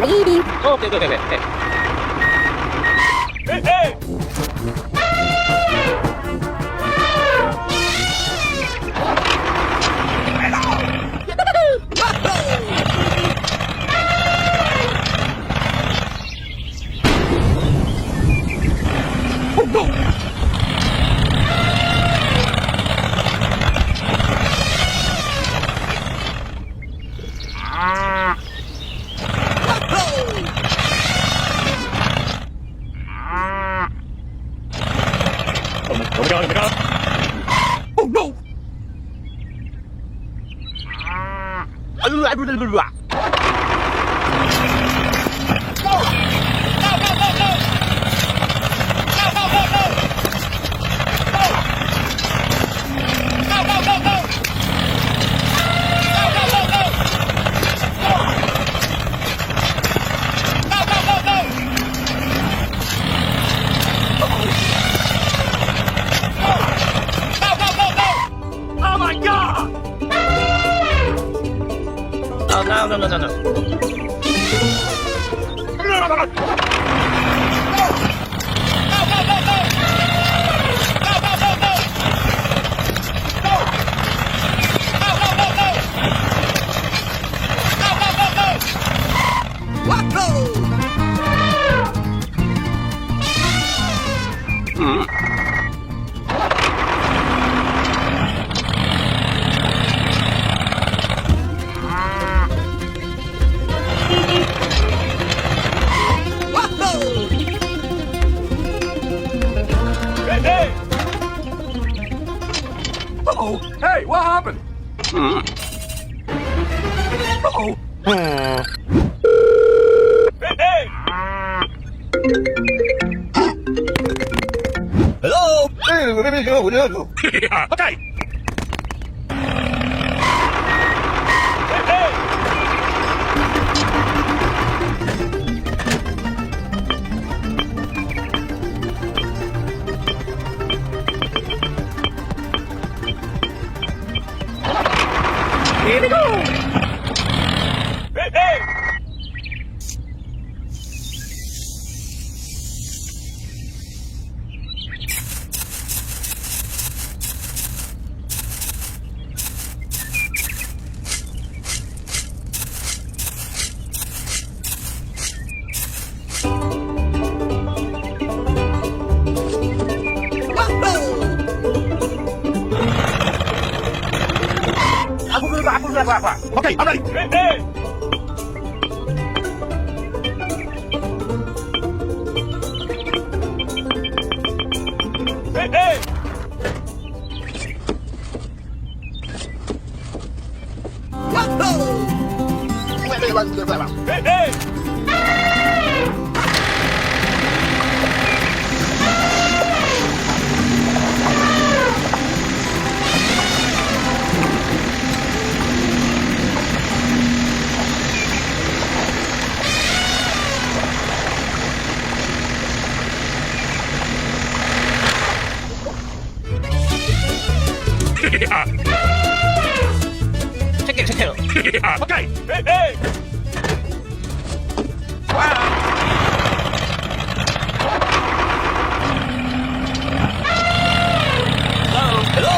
Okay, okay, okay, okay. Hey, hey! Oh no! Oh no! Oh my God! Oh no, no, no, no, no. Hey, hey! Uh-oh! Hey, what happened? Uh-oh! Hey, hey! Hello? Okay! Hey, hey! Here we go! Hey, hey! Okay, I'm ready. Hey, hey! Hey, hey! Hey, hey! Check it. Okay! Hey, hey! Hello?